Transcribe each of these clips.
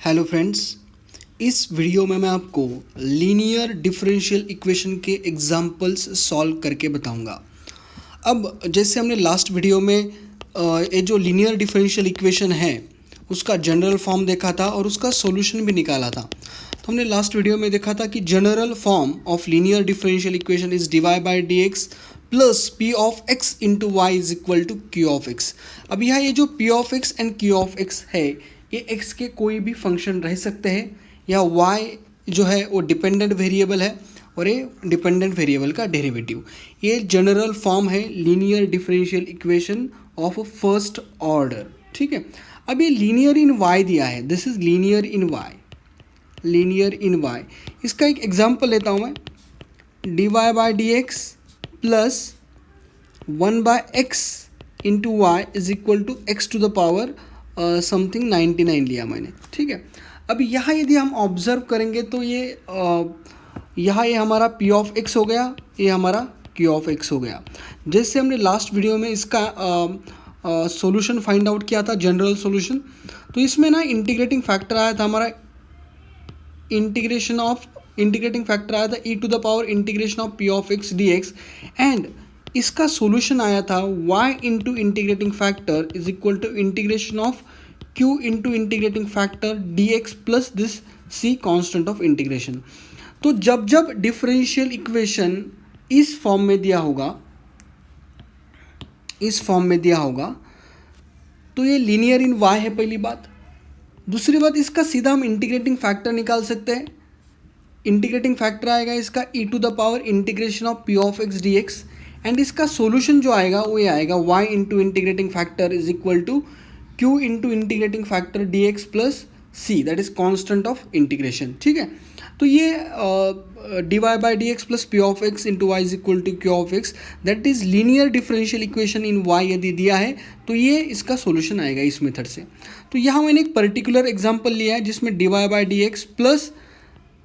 Hello friends, इस video में मैं आपको लीनियर डिफरेंशियल इक्वेशन के एग्जांपल्स सॉल्व करके बताऊंगा। अब जैसे हमने लास्ट वीडियो में ये जो लीनियर डिफरेंशियल इक्वेशन है उसका जनरल फॉर्म देखा था और उसका सॉल्यूशन भी निकाला था। तो हमने लास्ट वीडियो में देखा था कि general form of linear differential equation is dy by d x plus p of x into y is equal to q of x. अब यहाँ ये जो p of x and q of x है ये x के कोई भी function रह सकते हैं या y जो है वो डिपेंडेंट वेरिएबल है और ये डिपेंडेंट वेरिएबल का डेरिवेटिव। ये जनरल फॉर्म है linear differential equation of first order. ठीक है, अब ये लीनियर इन y दिया है, this is linear in y, linear in y। इसका एक एग्जांपल लेता हूँ मैं, dy by d x plus 1 by x into y is equal to x to the power something 99 लिया मैंने। ठीक है, अब यहाँ यदि हम ऑब्जर्व करेंगे तो ये यहाँ ये हमारा p ऑफ x हो गया, ये हमारा q ऑफ x हो गया। जैसे हमने लास्ट वीडियो में इसका सॉल्यूशन फाइंड आउट किया था, जनरल सॉल्यूशन, तो इसमें ना इंटीग्रेटिंग फैक्टर आया था हमारा, इंटीग्रेटिंग फैक्टर आया था e to the power integration of p of x dx and इसका सॉल्यूशन आया था y into integrating factor is equal to integration of q into integrating factor dx plus this c constant of integration. तो जब जब differential equation इस form में दिया होगा, इस फॉर्म में दिया होगा तो ये लीनियर इन y है पहली बात। दूसरी बात, इसका सीधा हम इंटीग्रेटिंग फैक्टर निकाल सकते हैं। इंटीग्रेटिंग फैक्टर आएगा इसका e to the power integration of p of x dx and इसका सॉल्यूशन जो आएगा वो ये आएगा y into integrating factor is equal to q into integrating factor dx plus c, that is constant of integration. ठीक है, तो ये dy by d x plus p of x into y is equal to q of x, that is linear differential equation in y यदि दिया है तो ये इसका सॉल्यूशन आएगा इस मेथड से। तो यहाँ मैंने एक पर्टिकुलर एग्जांपल लिया है जिसमें dy by d x plus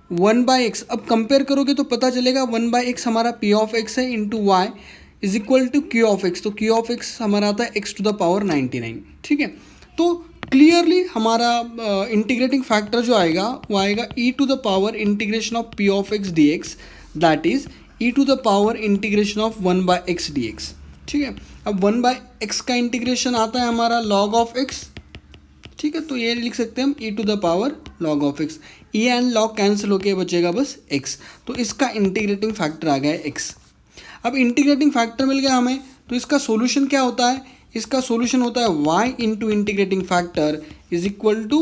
1 by x, अब कंपेयर करोगे तो पता चलेगा 1 बाई एक्स हमारा p ऑफ x है into y is equal to q of x, तो क्यू ऑफ एक्स हमारा आता है x टू द पावर 99। ठीक है, तो क्लियरली हमारा इंटीग्रेटिंग फैक्टर जो आएगा वो आएगा e to the power integration of p of x dx, that is e to the power integration of 1 by x dx। ठीक है, अब 1 बाई एक्स का इंटीग्रेशन आता है हमारा log ऑफ x। ठीक है, तो ये लिख सकते हैं हम e to the power log of x, e and log cancel होके बचेगा बस x, तो इसका इंटीग्रेटिंग फैक्टर आ गया है x। अब इंटीग्रेटिंग फैक्टर मिल गया हमें, तो इसका सॉल्यूशन क्या होता है? इसका सॉल्यूशन होता है y into integrating factor is equal to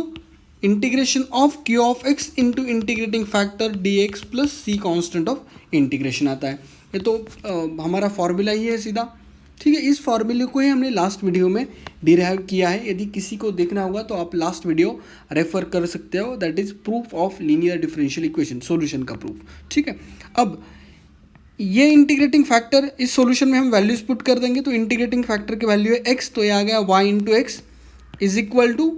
integration of q of x into integrating factor dx plus c constant of integration आता है। ये तो हमारा फॉर्मूला ही है सीधा। ठीक है, इस फॉर्मूले को ही हमने लास्ट वीडियो में डिराइव किया है। यदि किसी को देखना होगा तो आप लास्ट वीडियो रेफर कर सकते हो, that is proof of linear differential equation, solution का प्रूफ। ठीक है, अब ये इंटीग्रेटिंग फैक्टर इस सॉल्यूशन में हम वैल्यूज पुट कर देंगे, तो इंटीग्रेटिंग फैक्टर की वैल्यू है x, तो ये आ गया y into x is equal to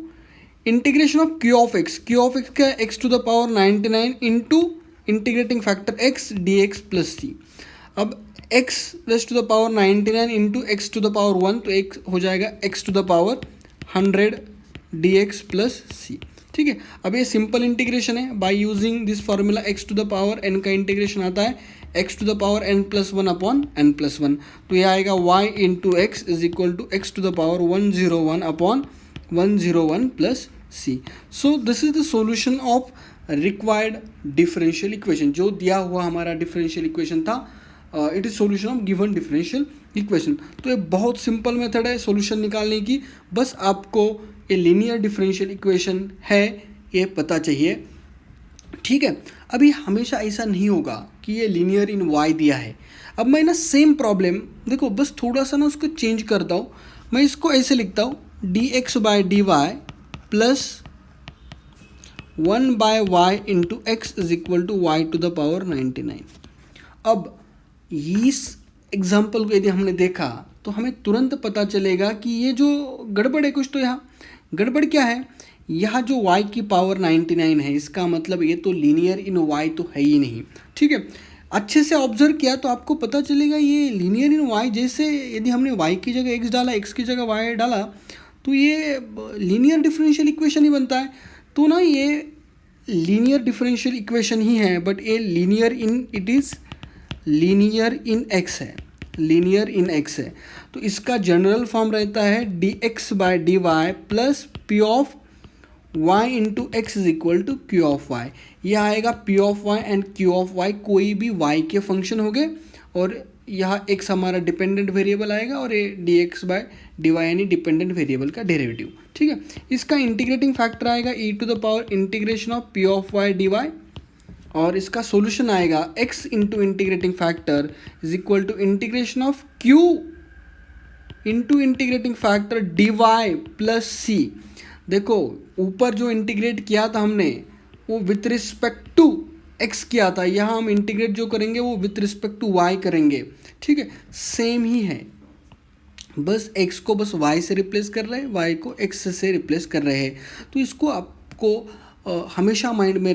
integration of q of x, q of x का x to the power 99 into integrating factor x dx plus c। अब x raise to the power 99 into x to the power 1, तो एक हो जाएगा x to the power 100 dx plus c। ठीक है, अब ये सिंपल इंटीग्रेशन है, by using this formula x to the power n का इंटीग्रेशन आता है x to the power n plus 1 upon n plus 1, तो ये आएगा y into x is equal to x to the power 101 upon 101 plus c। So this is the solution of required differential equation. जो दिया हुआ हमारा differential equation था, it is solution of given differential equation. तो ये बहुत simple method है solution निकालने की, बस आपको ये लीनियर डिफरेंशियल इक्वेशन है ये पता चाहिए। ठीक है, अभी हमेशा ऐसा नहीं होगा कि ये लीनियर इन y दिया है। अब मैं ना सेम प्रॉब्लम देखो, बस थोड़ा सा ना उसको चेंज करता हूँ। मैं इसको ऐसे लिखता हूँ dx by d Y plus 1 by y into x is equal to y to the power 99। अब इस एग्जाम्पल को यदि हमने देखा तो हमें तुरंत पता चलेगा कि ये जो गड़बड़ है कुछ, तो यहाँ गड़बड़ क्या है, यहाँ जो y की पावर 99 है इसका मतलब ये तो लीनियर इन y तो है ही नहीं। ठीक है, अच्छे से ऑब्जर्व किया तो आपको पता चलेगा ये लीनियर इन y, जैसे यदि हमने y की जगह x डाला, x की जगह y डाला, तो ये लीनियर डिफरेंशियल इक्वेशन ही बनता है। तो ना ये लीनियर डिफरेंशियल इक्वेशन ही है, बट ये linear in it is linear in x है, लीनियर इन एक्स है। तो इसका जनरल फॉर्म रहता है d x by D Y plus p of Y into x is equal to q of y. यह आएगा p of y and q of y कोई भी वाई के फंक्शन हो गए, और यहाँ एक्स हमारा डिपेंडेंट वेरिएबल आएगा और ये D x by D Y यानी डिपेंडेंट वेरिएबल का डेरिवेटिव। ठीक है, इसका इंटीग्रेटिंग फैक्टर आएगा E to the power integration of P of Y D Y, और इसका सॉल्यूशन आएगा x into integrating factor is equal to integration of q into integrating factor D Y plus C. देखो ऊपर जो integrate किया था हमने वो विथ रिस्पेक्ट टू x किया था, यहाँ हम इंटीग्रेट जो करेंगे वो विथ रिस्पेक्ट टू y करेंगे। ठीक है, सेम ही है, बस x को बस y से रिप्लेस कर रहे हैं, y को x से रिप्लेस कर रहे हैं। तो इसको आपको हमेशा माइंड में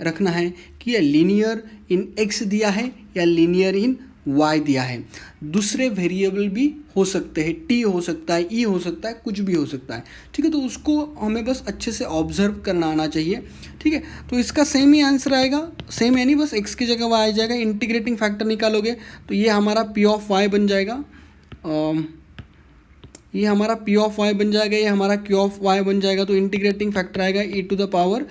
रखना है कि यह लीनियर इन x दिया है या लीनियर इन y दिया है। दूसरे वेरिएबल भी हो सकते हैं, t हो सकता है, e हो सकता है, कुछ भी हो सकता है। ठीक है, तो उसको हमें बस अच्छे से ऑब्जर्व करना आना चाहिए। ठीक है, तो इसका सेम ही आंसर आएगा, सेम यानी बस x की जगह y आ जाएगा। इंटीग्रेटिंग फैक्टर निकालोगे तो ये हमारा p ऑफ y बन जाएगा, ये हमारा p ऑफ y बन जाएगा, ये हमारा q ऑफ y बन जाएगा। तो इंटीग्रेटिंग फैक्टर आएगा e to the power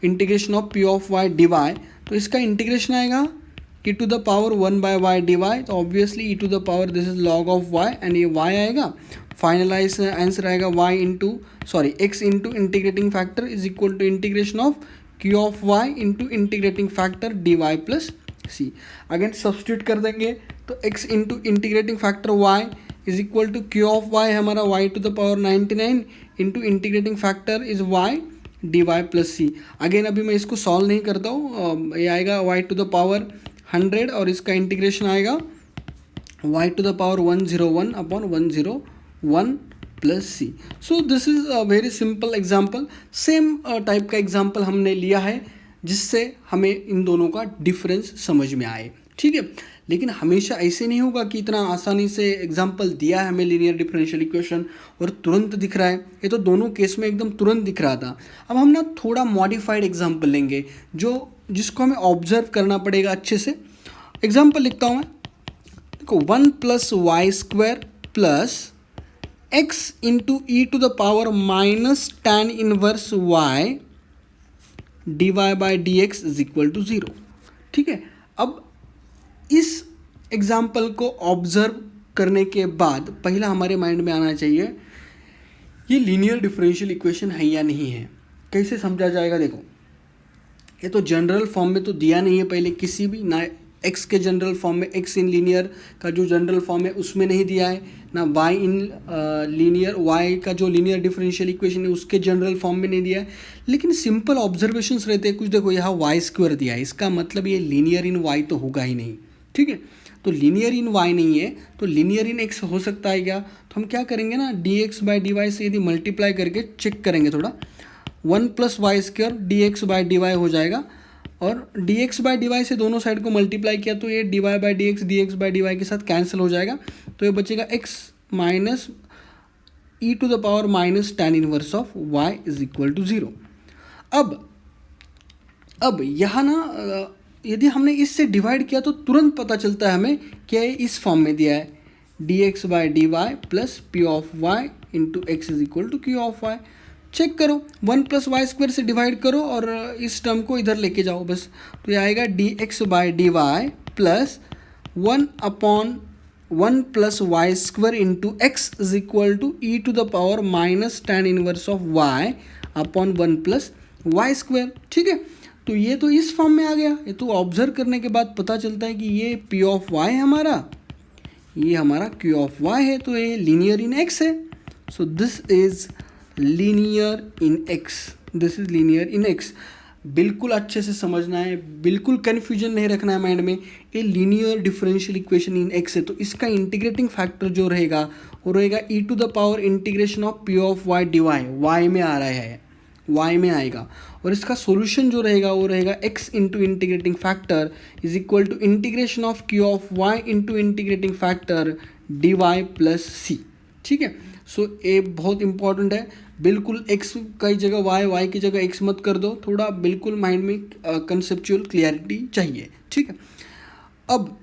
integration of p of y D Y. तो इसका इंटीग्रेशन आएगा e to the power 1/y D Y. तो obviously e to the power this is log of y and ये y आएगा। Finalise answer आएगा x into integrating factor is equal to integration of q of y into integrating factor D Y plus C. Again substitute कर देंगे तो x into integrating factor y is equal to q of y, हमारा y to the power 99 into integrating factor is y D Y plus C. Again अभी मैं इसको solve नहीं करता हूँ, ये आएगा y टू द पावर 100 और इसका इंटीग्रेशन आएगा y to the power 101 upon 101 plus c. So this is a very simple example. Same type का एग्जाम्पल हमने लिया है जिससे हमें इन दोनों का डिफरेंस समझ में आए। ठीक है, लेकिन हमेशा ऐसे नहीं होगा कि इतना आसानी से एग्जाम्पल दिया है हमें लीनियर डिफरेंशियल इक्वेशन और तुरंत दिख रहा है। ये तो दोनों केस में एकदम तुरंत दिख रहा था। अब हम ना थोड़ा मॉडिफाइड एग्जाम्पल लेंगे जिसको हमें ऑब्जर्व करना पड़ेगा अच्छे से। एग्जाम्पल लिखता हूँ मैं, देखो 1 plus Y square plus x into E to the power minus tan inverse y D y by d x is equal to 0। ठीक है, अब इस एग्जाम्पल को ऑब्जर्व करने के बाद पहला हमारे माइंड में आना चाहिए ये लीनियर डिफरेंशियल इक्वेशन है या नहीं है। कैसे समझा जाएगा? देखो ये तो जनरल फॉर्म में तो दिया नहीं है पहले किसी भी, ना एक्स के जनरल फॉर्म में, एक्स इन लीनियर का जो जनरल फॉर्म है उसमें नहीं दिया है, ना वाई इन लीनियर, वाई का जो लीनियर डिफरेंशियल इक्वेशन है उसके जनरल फॉर्म में नहीं दिया है। लेकिन सिंपल ऑब्जर्वेशंस रहते हैं कुछ। देखो यहाँ वाई स्क्वायर दिया है, इसका मतलब ये लीनियर इन वाई तो होगा ही नहीं। ठीक है, तो लीनियर इन वाई नहीं है तो लीनियर इन एक्स हो सकता है क्या? तो हम क्या करेंगे ना, d x by d y से यदि मल्टीप्लाई करके चेक करेंगे थोड़ा, 1 plus Y square d x by d y हो जाएगा, और d x by d y से दोनों साइड को मल्टीप्लाई किया तो ये d y by d x by d y के साथ कैंसिल हो जाएगा। तो ये बचेगा x minus e to the power minus tan inverse of y is equal to 0। अब यहाँ ना यदि हमने इससे डिवाइड किया तो तुरंत पता चलता है हमें क्या ये इस फॉर्म में दिया है, d x by d Y plus p of Y into x is equal to q of y. Check करो, 1 प्लस वाई स्क्वायर से डिवाइड करो और इस टर्म को इधर लेके जाओ बस। तो ये आएगा d x by d Y plus 1 upon 1 plus Y square into x is equal to e to the power minus tan inverse of y upon 1 plus Y square. ठीक है, तो ये तो इस फॉर्म में आ गया। ये तो ऑब्जर्व करने के बाद पता चलता है कि ये पी ऑफ वाई है हमारा, ये हमारा क्यू ऑफ वाई है, तो ये लीनियर इन एक्स है। So this is linear in x, this is linear in x. बिल्कुल अच्छे से समझना है, बिल्कुल कन्फ्यूजन नहीं रखना है माइंड में। ये linear differential equation in x है, तो इसका इंटीग्रेटिंग फैक्टर जो रहेगा वो रहेगा E to the power integration of P of Y D Y, Y में आ रहा है, वाई में आएगा, और इसका सॉल्यूशन जो रहेगा वो रहेगा x into integrating factor is equal to integration of Q of Y into integrating factor D Y plus C. ठीक है, सो ए बहुत इंपॉर्टेंट है, बिल्कुल एक्स की जगह वाई, वाई की जगह एक्स मत कर दो, थोड़ा बिल्कुल माइंड में कंसेप्चुअल क्लियरिटी चाहिए, ठीक है। अब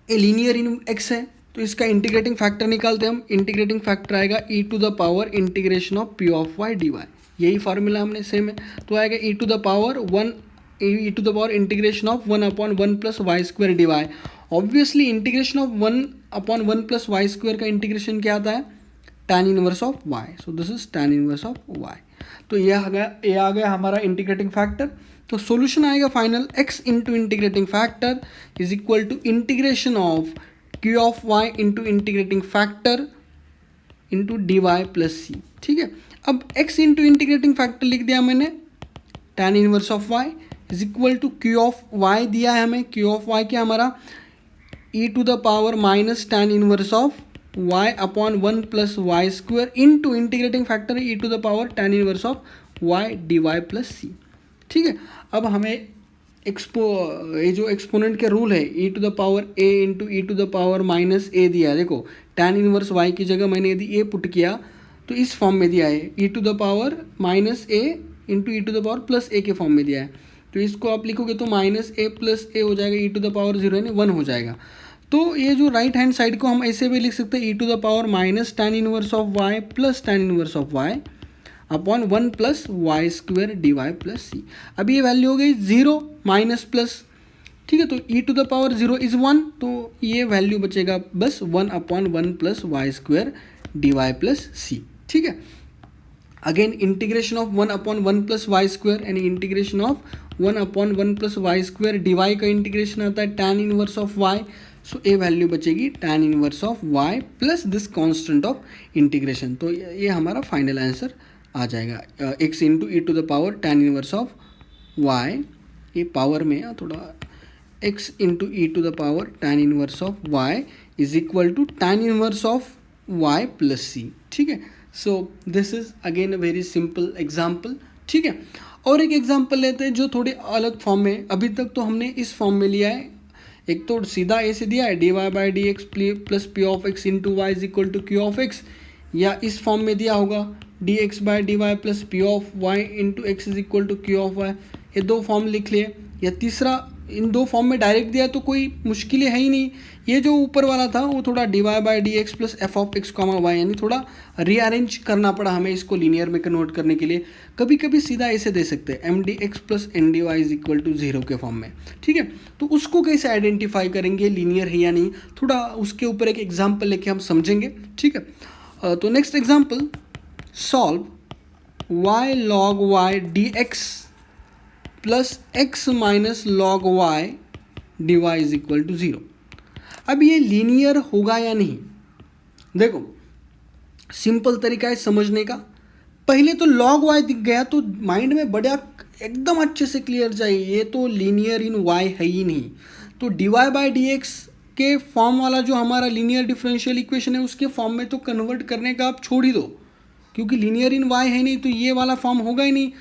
ए लीनियर इन एक्स है तो इसका इंटीग्रेटिंग फैक्टर निकालते हैं हम। इंटीग्रेटिंग फैक्टर आएगा E to the power integration of P of Y D Y, यही फार्मूला हमने सेम है। तो आएगा E to the power one, E to the power integration of 1/1 plus Y square D Y. Obviously integration of 1/1 plus Y square का integration क्या आता है, tan inverse of Y. So this is tan inverse of Y. तो ये आ गया हमारा integrating factor. तो सॉल्यूशन आएगा final x into integrating factor is equal to integration of q of y into integrating factor into D Y plus C, ठीक है। अब x इंटू इंटीग्रेटिंग फैक्टर लिख दिया मैंने, tan inverse of y is equal to q of y दिया है हमें, q of y क्या हमारा e to the power minus tan inverse of y upon 1 plus Y square into integrating factor e to the power tan inverse of y D Y plus C, ठीक है। अब हमें ये जो exponent के rule है e to the power a into E to the power minus A दिया है, देखो tan इनवर्स y की जगह मैंने यदि a पुट किया तो इस फॉर्म में दिया है, e to the power minus a into E to the power plus a के फॉर्म में दिया है। तो इसको आप लिखोगे तो माइनस a प्लस a हो जाएगा, e टू द पावर 0 यानी 1 हो जाएगा। तो ये जो राइट हैंड साइड को हम ऐसे भी लिख सकते हैं, e to the power minus tan inverse of y plus tan inverse of y upon 1 plus Y square D Y plus C. अब ये वैल्यू हो गई 0 माइनस प्लस, ठीक है। तो e to the power 0 is 1, तो ये वैल्यू बचेगा बस 1/1 plus Y square D Y plus C, ठीक है। Again integration of 1/1 plus Y square यानी integration of 1/1 plus Y square D Y का इंटीग्रेशन आता है tan inverse of Y. So ये वैल्यू बचेगी tan inverse of Y plus this constant of integration. तो ये हमारा फाइनल आंसर आ जाएगा, x into E to the power tan inverse of y, ये पावर में थोड़ा, x into E to the power tan inverse of y is equal to tan inverse of y plus C, ठीक है। So this is again a very simple example, ठीक है। और एक example लेते हैं जो थोड़े अलग फॉर्म में, अभी तक तो हमने इस फॉर्म में लिया है, एक तो सीधा ऐसे दिया है d y by d x plus p of x into y is equal to q of x, या इस फॉर्म में दिया होगा d x by d Y plus p of Y into x is equal to q of y. ये दो form लिख लिए, या तीसरा इन दो फॉर्म में डायरेक्ट दिया तो कोई मुश्किलें है ही नहीं। ये जो ऊपर वाला था वो थोड़ा d y by d x plus f of x comma y, यानी थोड़ा रीअरेंज करना पड़ा हमें इसको लीनियर में कन्वर्ट करने के लिए। कभी कभी सीधा ऐसे दे सकते हैं M d x plus N d y is equal to 0 के फॉर्म में, ठीक है। तो उसको कैसे आइडेंटिफाई करेंगे लीनियर है या नहीं, थोड़ा उसके ऊपर एक एग्जाम्पल लेके हम समझेंगे, ठीक है। तो next example, solve y log y dx plus x minus log y dy is equal to 0। अब ये लीनियर होगा या नहीं, देखो सिंपल तरीका है समझने का। पहले तो log y दिख गया तो माइंड में बढ़िया एकदम अच्छे से क्लियर चाहिए, ये तो लीनियर इन y है ही नहीं। तो dy बाई डी एक्स के फॉर्म वाला जो हमारा लीनियर डिफरेंशियल इक्वेशन है उसके फॉर्म में तो कन्वर्ट करने का आप छोड़ ही दो, क्योंकि लीनियर इन y है नहीं, तो ये वाला फॉर्म होगा ही नहीं।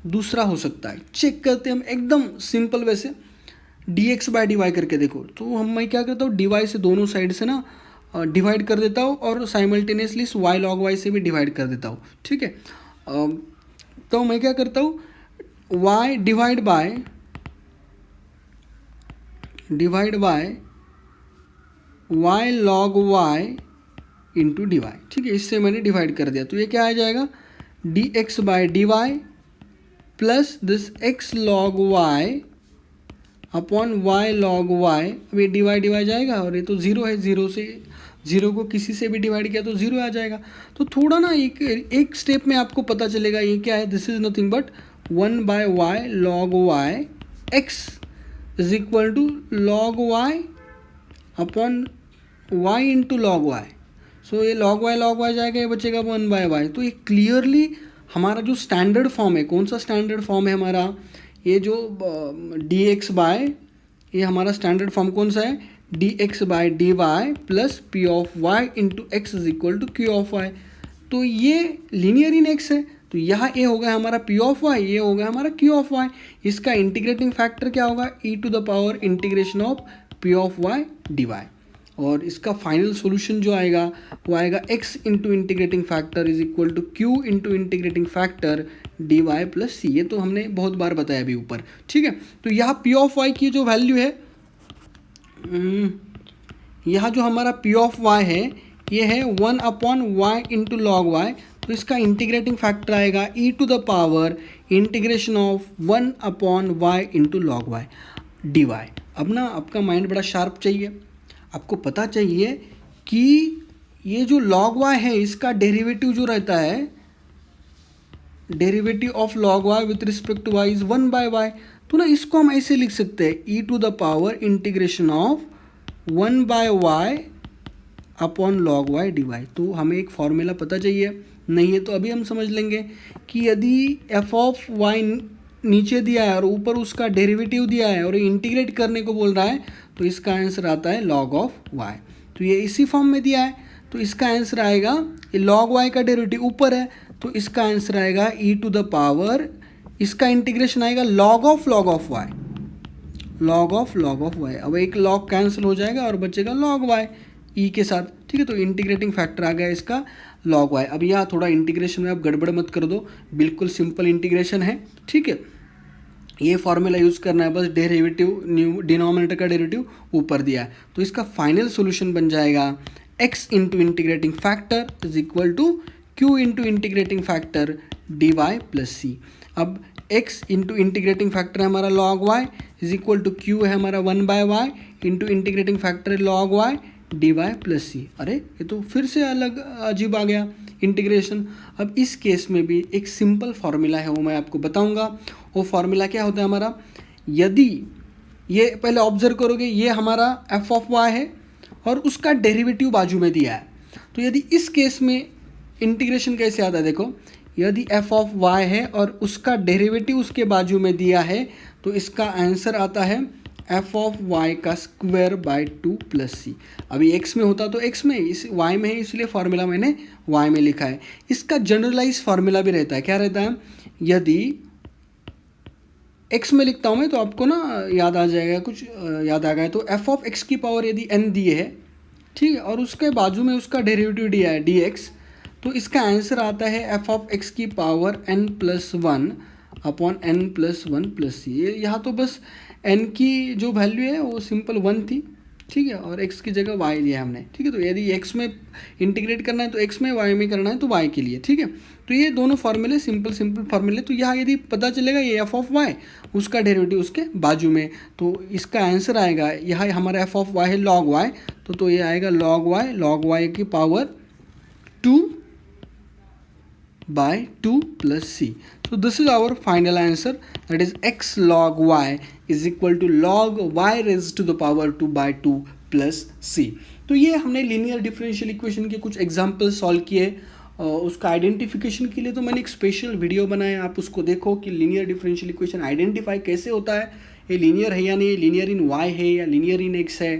दूसरा हो सकता है, चेक करते हैं हम एकदम सिंपल वैसे, d x by d y करके देखो। तो मैं क्या करता हूँ, डी वाई से दोनों साइड से ना डिवाइड कर देता हूँ और साइमल्टेनियसली वाई लॉग वाई से भी डिवाइड कर देता हूँ, ठीक है। तो मैं क्या करता हूँ, y divide by Y log y into D y, ठीक है। इससे मैंने डिवाइड कर दिया तो ये क्या आ जाएगा, d x by d Y plus this x log Y upon y log y. अब ये डिवाइड जाएगा और ये तो 0 है, 0 को किसी से भी डिवाइड किया तो 0 आ जाएगा। तो थोड़ा ना एक स्टेप में आपको पता चलेगा ये क्या है, this is nothing but 1 by Y log Y X is equal to log Y upon Y into log Y. So ये लॉग वाई जाएगा, ये बचेगा 1 बाय वाई। तो ये क्लियरली हमारा जो स्टैंडर्ड फॉर्म है, कौन सा स्टैंडर्ड फॉर्म है हमारा, ये जो डी एक्स बाय, ये हमारा स्टैंडर्ड फॉर्म कौन सा है, d x by D Y plus p of Y into x is equal to q of Y. तो ये लीनियर इन एक्स है, तो यहाँ ए हो गया हमारा पी ऑफ वाई, ये हो गया हमारा क्यू ऑफ वाई। इसका इंटीग्रेटिंग फैक्टर क्या होगा, E to the power integration of P of Y D Y. और इसका फाइनल सॉल्यूशन जो आएगा वो आएगा x into integrating factor is equal to q into integrating factor dy plus C. ये तो हमने बहुत बार बताया अभी ऊपर, ठीक है। तो यहाँ p ऑफ y की जो वैल्यू है, यहाँ जो हमारा p ऑफ y है ये है 1/y इंटू लॉग y। तो इसका इंटीग्रेटिंग फैक्टर आएगा e to the power integration of 1/y into log y dy। अब ना आपका माइंड बड़ा शार्प चाहिए, आपको पता चाहिए कि ये जो log y है इसका डेरिवेटिव जो रहता है, derivative of log y with respect to y इज 1/y। तो ना इसको हम ऐसे लिख सकते हैं e to the power integration of 1/y upon log y dy। तो हमें एक फॉर्मूला पता चाहिए, नहीं है तो अभी हम समझ लेंगे कि यदि f ऑफ y नीचे दिया है और ऊपर उसका डेरिवेटिव दिया है और इंटीग्रेट करने को बोल रहा है तो इसका आंसर आता है log ऑफ y। तो ये इसी फॉर्म में दिया है तो इसका आंसर आएगा, ये log y का डेरिवेटिव ऊपर है तो इसका आंसर आएगा e टू द पावर, इसका इंटीग्रेशन आएगा log of y, log of y। अब एक log कैंसिल हो जाएगा और बचेगा log y e के साथ, ठीक है। तो इंटीग्रेटिंग फैक्टर आ गया इसका log y। अब यहाँ थोड़ा इंटीग्रेशन में आप गड़बड़ मत कर दो, बिल्कुल सिंपल इंटीग्रेशन है, ठीक है। ये फॉर्मूला यूज़ करना है, बस डेरिवेटिव डिनोमिनेटर का डेरिवेटिव ऊपर दिया है तो इसका फाइनल सॉल्यूशन बन जाएगा x into integrating factor is equal to q into integrating factor dy plus C. अब x इंटू इंटीग्रेटिंग फैक्टर है हमारा log y is equal to q है हमारा 1/y into integrating factor log y dy plus C. अरे ये तो फिर से अलग अजीब आ गया इंटीग्रेशन। अब इस केस में भी एक सिंपल फार्मूला है वो मैं आपको बताऊंगा। वो फार्मूला क्या होता है हमारा, यदि ये पहले ऑब्जर्व करोगे ये हमारा f ऑफ y है और उसका डेरिवेटिव बाजू में दिया है, तो यदि इस केस में इंटीग्रेशन कैसे आता है देखो, यदि f ऑफ y है और उसका डेरिवेटिव उसके बाजू में दिया है तो इसका आंसर आता है f ऑफ y का स्क्वायर बाय 2 प्लस सी। अभी x में होता तो x में, इस y में है इसलिए फार्मूला मैंने y में लिखा है। इसका जनरलाइज फार्मूला भी रहता है, क्या रहता है, यदि x में लिखता हूँ मैं तो आपको ना याद आ जाएगा, कुछ याद आ गया तो f ऑफ x की पावर यदि n दिए है, ठीक है, और उसके बाजू में उसका डेरिवेटिव दिया है dx, तो इसका आंसर आता है f ऑफ x की power n plus 1 upon n plus 1 plus C. ये यहाँ तो बस n की जो वैल्यू है वो सिंपल 1 थी, ठीक है, और x की जगह y लिया हमने, ठीक है। तो यदि x में इंटीग्रेट करना है तो x में, y में करना है तो y के लिए, ठीक है। तो ये दोनों फार्मूले सिंपल फार्मूले। तो यहाँ यदि पता चलेगा ये f ऑफ y, उसका डेरिवेटिव उसके बाजू में, तो इसका आंसर आएगा, यहाँ हमारा f ऑफ y है log y, तो ये आएगा log y की power 2 by 2 plus c. So this is our final answer, that is x log y is equal to log y raised to the power 2 by 2 plus c. तो ये हमने linear differential equation के कुछ example solve किए। उसका identification के लिए तो मैंने एक स्पेशल वीडियो बनाया, आप उसको देखो कि लीनियर डिफरेंशियल इक्वेशन आइडेंटिफाई कैसे होता है, ये लीनियर है या नहीं, लीनियर इन y है या लीनियर इन x है,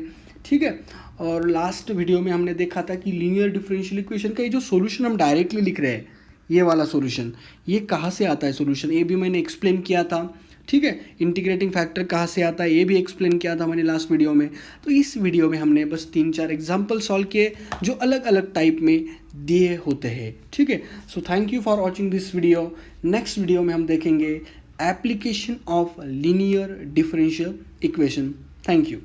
ठीक है। और लास्ट वीडियो में हमने देखा था कि लीनियर डिफरेंशियल इक्वेशन का ये जो सॉल्यूशन हम डायरेक्टली लिख रहे हैं, ये वाला सॉल्यूशन, ये कहाँ से आता है सॉल्यूशन, ये भी मैंने एक्सप्लेन किया था, ठीक है। इंटीग्रेटिंग फैक्टर कहाँ से आता है ये भी एक्सप्लेन किया था मैंने लास्ट वीडियो में। तो इस वीडियो में हमने बस 3-4 एग्जाम्पल सॉल्व किए जो अलग अलग टाइप में दिए होते हैं, ठीक है। So thank you for watching this video. Next video में हम देखेंगे application of linear differential equation. Thank you.